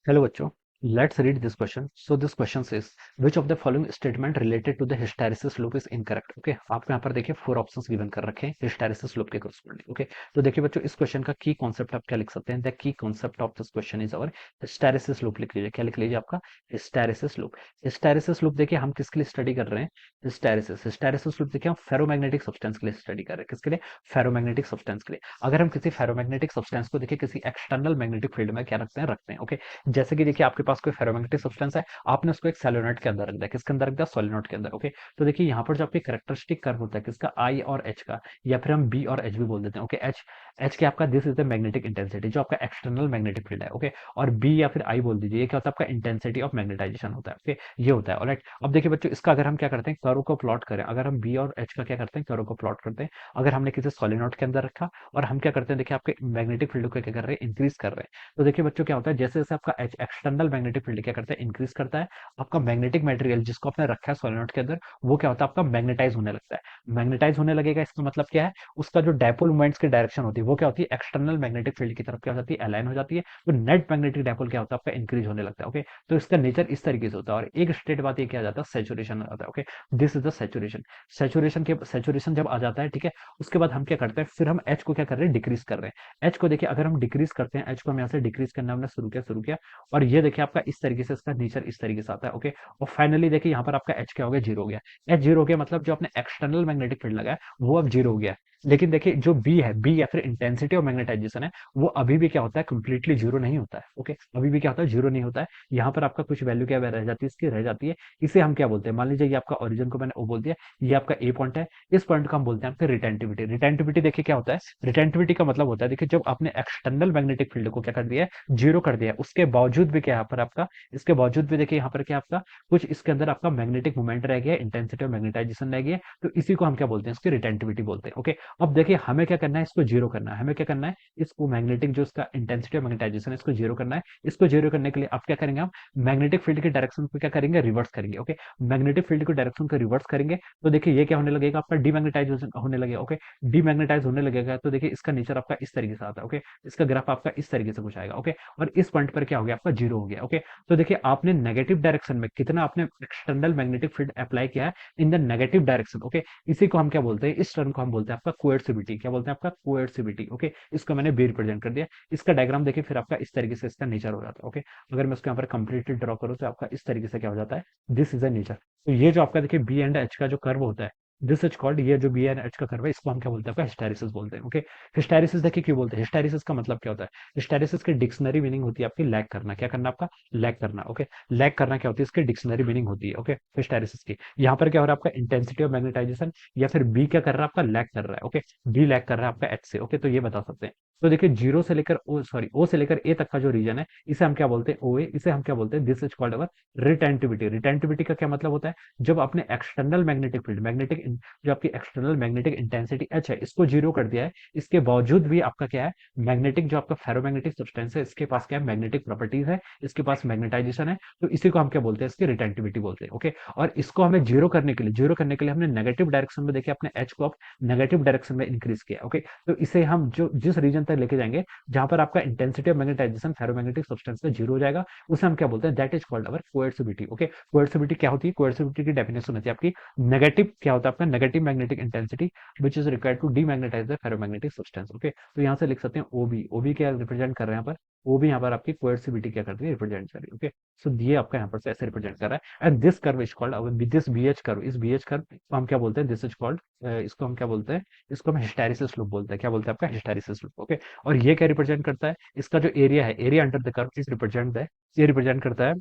Hello बच्चों, let's read this question. So this question is which of the following statement related to the hysteresis loop is incorrect. Okay, आपको यहाँ पर देखिए four options given कर रखे हैं hysteresis loop के करस्पॉन्डिंग. ओके, तो देखिए बच्चों, इस क्वेश्चन का की कॉन्सेप्ट आप क्या लिख सकते हैं? The key concept of this question is our hysteresis loop. लिख लीजिए, क्या लिख लीजिए? आपका हिस्टैरिसीस लूप. हिस्टैरिसीस लूप देखिए हम किसके लिए स्टडी कर रहे हैं? हिस्टैरिसीस लूप देखिए हम फेरोमैग्नेटिक सब्सटेंस के लिए स्टडी कर रहे हैं. किसके लिए? फेरोमैग्नेटिक सब्सटेंस के लिए. अगर हम किसी फेरोमैग्नेटिक सब्सटेंस को देखिए किसी एक्सटर्नल मैग्नेटिक फील्ड में क्या रखते हैं. ओके, जैसे कि देखिए आपके पास कोई फेरोमैग्नेटिक सब्सटेंस है, आपने उसको एक सोलेनोइड के अंदर रख दिया. किसके अंदर रख दिया? सोलेनोइड के अंदर. ओके, तो देखिए यहाँ पर जो आपकी कैरेक्टरिस्टिक कर्व होता है किसका? आई और एच का, या फिर हम बी और एच भी बोल देते हैं. ओके, एच एच के आपका this is the magnetic intensity, जो आपका एक्सटर्नल मैग्नेटिक फील्ड है. ओके, और बी या फिर आई बोल दीजिए, ये क्या होता है? आपका इंटेंसिटी ऑफ मैग्नेटाइजेशन होता है. ओके, ये होता है. ऑलराइट, अब देखिए बच्चों, इसका अगर हम क्या करते हैं, कर्व को प्लॉट करें. अगर हम बी और एच का क्या करते हैं, कर्व को प्लॉट करते हैं. अगर हमने किसी सोलेनोइड के अंदर रखा और हम क्या करते हैं, देखिए आपके मैग्नेटिक फील्ड को क्या कर रहे हैं? इंक्रीज कर रहे हैं. तो देखिए बच्चों, क्या होता है, जैसे जैसे आपका एच एक्सटर्नल मैग्नेटिक फील्ड क्या करता है? इंक्रीज करता है. आपका मैग्नेटिक मटेरियल जिसको आपने रखा है सोलेनोइड के अंदर, वो क्या होता है? आपका मैग्नेटाइज होने लगता है. मैग्नेटाइज होने लगेगा, इसका मतलब क्या है? उसका जो डायपोल मोमेंट्स की डायरेक्शन होती है वो क्या होती है? एक्सटर्नल मैग्नेटिक फील्ड की तरफ क्या हो जाती है? अलाइन हो जाती है. तो नेट मैग्नेटिक डायपोल क्या होता है? आपका इंक्रीज होने लगता है. ओके, तो इसका नेचर इस तरीके से होता है. और एक स्टेट बात ये क्या आ जाता है? सेचुरेशन आ जाता है. Okay, this is the saturation. Saturation जब आ जाता है, ठीक है, उसके बाद हम क्या करते हैं? फिर हम एच को क्या कर रहे हैं? डिक्रीज कर रहे हैं. एच को देखिए, अगर हम डिक्रीज करते हैं, एच को हम यहाँ से डिक्रीज करना हमने शुरू किया. और ये देखिए आपका इस तरीके से इसका नेचर इस तरीके से आता है. ओके, और फाइनली देखिए यहाँ पर आपका एच क्या हो गया? जीरो हो गया. एच जीरो हो गया मतलब जो आपने एक्सटर्नल मैग्नेटिक फील्ड लगाया वो अब जीरो हो गया. लेकिन देखिए जो बी है, बी या फिर इंटेंसिटी ऑफ मैग्नेटाइजेशन है, वो अभी भी क्या होता है? कंप्लीटली जीरो नहीं होता है. ओके, अभी भी क्या होता है? जीरो नहीं होता है. यहाँ पर आपका कुछ वैल्यू क्या रह जाती है? इसकी रह जाती है. इसे हम क्या बोलते हैं? मान लीजिए ये आपका ओरिजिन को मैंने ओ बोल दिया, ये आपका ए पॉइंट है. इस पॉइंट को हम बोलते हैं आपके रिटेंटिविटी. रिटेंटिविटी देखिए क्या होता है? रिटेंटिविटी का मतलब होता है, देखिए जब आपने एक्सटर्नल मैग्नेटिक फील्ड को क्या कर दिया है? जीरो कर दिया है, उसके बावजूद भी क्या यहाँ पर आपका, इसके बावजूद भी देखिए यहाँ पर क्या आपका कुछ इसके अंदर आपका मैग्नेटिक मूवमेंट रह गया है, इंटेंसिटी ऑफ मैग्नेटाइजेशन रह गया है. तो इसी को हम क्या बोलते हैं? इसकी रिटेंटिविटी बोलते हैं. ओके, अब देखिए हमें क्या करना है? इसको जीरो करना है. हमें क्या करना है? इसको मैग्नेटिक जो इसका इंटेंसिटी ऑफ मैग्नेटाइजेशन है, इसको जीरो करना है. इसको जीरो करने के लिए आप क्या करेंगे? हम मैग्नेटिक फील्ड की डायरेक्शन को क्या करेंगे? रिवर्स करेंगे. ओके, मैग्नेटिक फील्ड की डायरेक्शन को रिवर्स करेंगे. तो देखिए ये क्या होने लगेगा? आपका डीमैग्नेटाइजेशन होने लगेगा. ओके, डीमैग्नेटाइज होने लगेगा. तो देखिए इसका नेचर आपका इस तरीके से आता है. ओके, इसका ग्राफ आपका इस तरीके से कुछ आएगा. ओके, और इस पॉइंट पर क्या हो गया? आपका जीरो हो गया. ओके, तो देखिए आपने नेगेटिव डायरेक्शन में कितना आपने एक्सटर्नल मैग्नेटिक फील्ड अप्लाई किया है in the negative direction. Okay, इसी को हम क्या बोलते हैं? इस टर्म को हम बोलते हैं आपका कोएर्सिविटी. क्या बोलते हैं? आपका कोएर्सिविटी. ओके, इसको मैंने बी रिप्रेजेंट कर दिया. इसका डायग्राम देखिए फिर आपका इस तरीके से इसका नेचर हो जाता है. ओके, अगर मैं इसको यहाँ पर कंप्लीटली ड्रॉ करूँ तो आपका इस तरीके से क्या हो जाता है? This is a nature. तो ये जो आपका देखिए बी एंड एच का जो कर्व होता है, दिस इज कॉल्ड, ये जो बी एंड एच का कर्व है, इसको हम क्या बोलते हैं? आपका हिस्टैरिसीस बोलते हैं. ओके, हिस्टैरिसीस देखिए क्यों बोलते हैं? हिस्टैरिसीस का मतलब क्या होता है? हिस्टैरिसीस की डिक्शनरी मीनिंग होती है आपकी लैग करना. क्या करना? आपका लैग करना. ओके, लैग करना क्या होती है? इसकी डिक्शनरी मीनिंग होती है. ओके, हिस्टैरिसीस की यहाँ पर क्या हो रहा है? आपका इंटेंसिटी ऑफ मैग्नेटाइजेशन, या फिर बी क्या कर रहा है? आपका लैग कर रहा है. ओके, बी लैग कर रहा है आपका एच से. ओके, तो ये बता सकते हैं. तो देखिए जीरो से लेकर ओ, सॉरी, ओ से लेकर ए तक का जो रीजन है, इसे हम क्या बोलते हैं? ओ ए. इसे हम क्या बोलते हैं? This is called our retentivity. Retentivity का क्या मतलब होता है? जब आपने एक्सटर्नल मैग्नेटिक फील्ड, मैग्नेटिक जो आपकी एक्सटर्नल मैग्नेटिक इंटेंसिटी एच है, इसको जीरो कर दिया है, इसके बावजूद भी आपका क्या है? मैग्नेटिक जो आपका फेरोमैग्नेटिक सब्सटेंस है, इसके पास क्या है? मैग्नेटिक प्रॉपर्टीज है, इसके पास मैग्नेटाइजेशन है. तो इसी को हम क्या बोलते हैं? इसकी रिटेंटिविटी बोलते हैं. ओके, और इसको हमें जीरो करने के लिए हमने नेगेटिव डायरेक्शन में देखिए अपने एच को नेगेटिव डायरेक्शन में इंक्रीज किया. ओके, तो इसे हम जो जिस रीजन तक लेके जाएंगे जहां पर आपका intensity of magnetization ferromagnetic substance का जीरो हो जाएगा, उसे हम क्या बोलते हैं? That is called our coercivity. Okay, coercivity क्या होती है? कोएर्सिविटी की डेफिनेशन होती है आपकी नेगेटिव, क्या होता है आपका? Negative magnetic intensity which is required to demagnetize the ferromagnetic substance. Okay, तो यहाँ से लिख सकते हैं ओबी. ओबी क्या रिप्रेजेंट कर रहे हैं यहाँ पर? वो भी यहाँ पर आपकी कोएर्सिविटी क्या करती है? रिप्रेजेंट कर रही है. ओके, सो ये आपका यहाँ पर से ऐसे रिप्रेजेंट कर रहा है. And this curve is called, this BH curve, इस बीएच कर्व को हम क्या बोलते हैं? दिस इज कॉल्ड, इसको हम क्या बोलते हैं? इसको हम हिस्टैरिसीस लूप बोलते हैं. क्या बोलते हैं? आपका हिस्टैरिसीस लूप. ओके, और ये क्या रिप्रेजेंट करता है? इसका जो एरिया है, area under the curve is represent the, ये रिप्रेजेंट करता है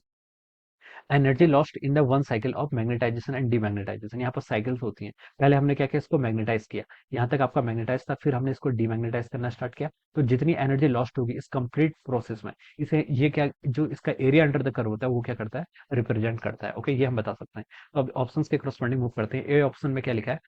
energy lost in the one cycle of magnetization and demagnetization. यहाँ पर साइकिल्स होती हैं. पहले हमने क्या किया? इसको मैग्नेटाइज किया, यहाँ तक आपका मैग्नेटाइज था, फिर हमने इसको डीमैग्नेटाइज करना स्टार्ट किया. तो जितनी एनर्जी लॉस्ट होगी इस कंप्लीट प्रोसेस में, इसे ये क्या, जो इसका एरिया अंडर द कर्व होता है वो क्या करता है? रिप्रेजेंट करता है. ओके, ये हम बता सकते हैं. तो अब ऑप्शंस के करस्पॉन्डिंग मूव करते हैं. ए ऑप्शन में क्या लिखा है?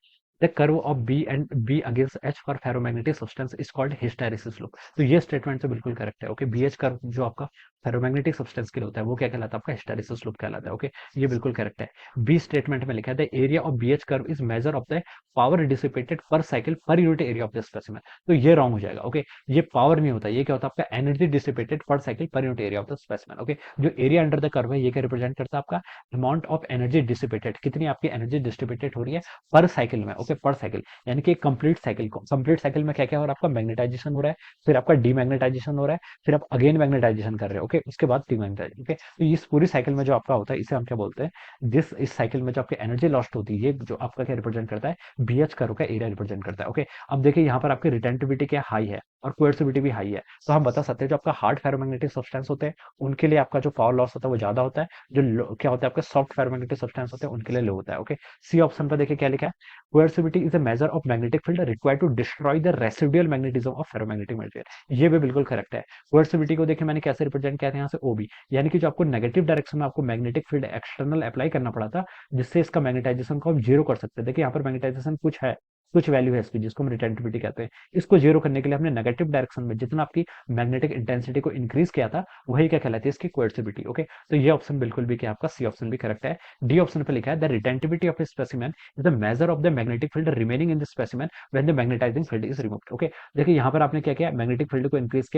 The curve of B and B against H for ferromagnetic substance is called hysteresis loop. तो ये स्टेटमेंट तो बिल्कुल करेक्ट है. ओके, बी एच कर्व जो आपका फेरोमैग्नेटिक सब्सटेंस के लिए होता है, वो क्या कहलाता है आपका हिस्टैरिसीस लूप कहलाता है। ओके, ये बिल्कुल करेक्ट है। बी स्टेटमेंट में लिखा है the area of BH curve is measure of the power dissipated per cycle per unit area of the specimen. तो ये रॉन्ग हो जाएगा। ओके, ये पावर नहीं होता, ये क्या होता है आपका energy dissipated per cycle per unit area of the specimen. Okay, जो एरिया अंडर द कर्व है ये क्या रिप्रेजेंट करता है आपका अमाउंट ऑफ एनर्जी डिसिपेटेड, कितनी आपकी एनर्जी डिस्ट्रीब्यूटेड हो रही है पर साइकिल में। ओके, पर साइकिल यानी कि कंप्लीट साइकिल को, कंप्लीट साइकिल में क्या क्या हो रहा है आपका मैग्नेटाइजेशन हो रहा है, फिर आपका डीमैग्नेटाइजेशन हो रहा है, फिर आप अगेन मैग्नेटाइजेशन कर रहे हो। ओके, उसके बाद डीमैग्नेटाइजेशन। ओके, तो इस पूरी साइकिल में जो आपका होता है इसे हम क्या बोलते हैं, जिस इस साइकिल में जो आपकी एनर्जी लॉस्ट होती है ये जो आपका क्या रिप्रेजेंट करता है, बीएच कर्व का एरिया रिप्रेजेंट करता है। ओके, अब देखिए यहाँ पर आपकी रिटेंटिविटी क्या हाई है और कोएर्सिविटी भी हाई है, तो हम बता सकते हैं जो आपका हार्ड फेरोमैग्नेटिक सब्सटेंस होते हैं उनके लिए आपका जो पावर लॉस होता है वो ज्यादा होता है, जो क्या होता है आपके सॉफ्ट फेरोमैग्नेटिक सब्सटेंस होते हैं उनके लिए लो होता है। ओके, सी ऑप्शन पर देखिए क्या लिखा है, coercivity is a measure of magnetic field required to destroy the residual magnetism of ferromagnetic material. ये भी बिल्कुल करेक्ट है। कोएर्सिविटी को देखिए मैंने कैसे रिप्रेजेंट किया था यहाँ से ओबी, यानी कि जो आपको नेगेटिव डायरेक्शन में आपको मैग्नेटिक फील्ड एक्सटर्नल अप्लाई करना पड़ा था जिससे इसका मैग्नेटाइजेशन को आप जीरो कर सकते हैं। देखिए यहाँ पर मैग्नेटाइजेशन कुछ है, कुछ वैल्यू है इसकी जिसको हम रिटेंटिविटी कहते हैं, इसको जीरो करने के लिए हमने नेगेटिव डायरेक्शन में जितना आपकी मैग्नेटिक इंटेंसिटी को इंक्रीज किया था वही क्या कहलाती है इसकी कोएर्सिविटी। ओके, तो ये ऑप्शन बिल्कुल भी क्या आपका सी ऑप्शन भी करेक्ट है। डी ऑप्शन पे लिखा है the retentivity of a specimen is the measure of the magnetic field remaining in the specimen when the magnetizing field is removed. Okay, देखिए यहाँ पर आपने क्या किया, मैग्नेटिक फील्ड को इंक्रीज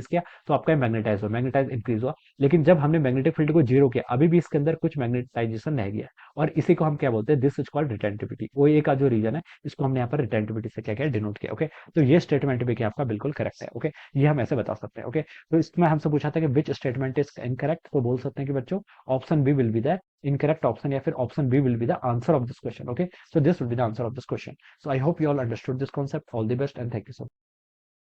किया तो आपका मैग्नेटाइज हुआ, मैग्नेटाइज इंक्रीज हुआ, लेकिन जब हमने मैग्नेटिक फील्ड को जीरो किया अभी भी इसके अंदर कुछ मैग्नेटाइजेशन रह गया और इसी को हम क्या बोलते हैं, दिस इज कॉल्ड रिटेंटिविटी। वो एक का जो रीजन है इसको हमने यहाँ पर रिटेंटिविटी से क्या किया डिनोट किया। ओके, तो ये स्टेटमेंट भी क्या आपका बिल्कुल करेक्ट है। ओके, ये हम ऐसे बता सकते हैं। ओके, तो इसमें हमसे पूछा था कि विच स्टेटमेंट इज इनकरेक्ट, तो बोल सकते हैं कि बच्चों option B will be the incorrect option या फिर option B will be the answer of this question. Okay, so this will be the answer of this question. So I hope you all understood this concept. All the best and thank you so much.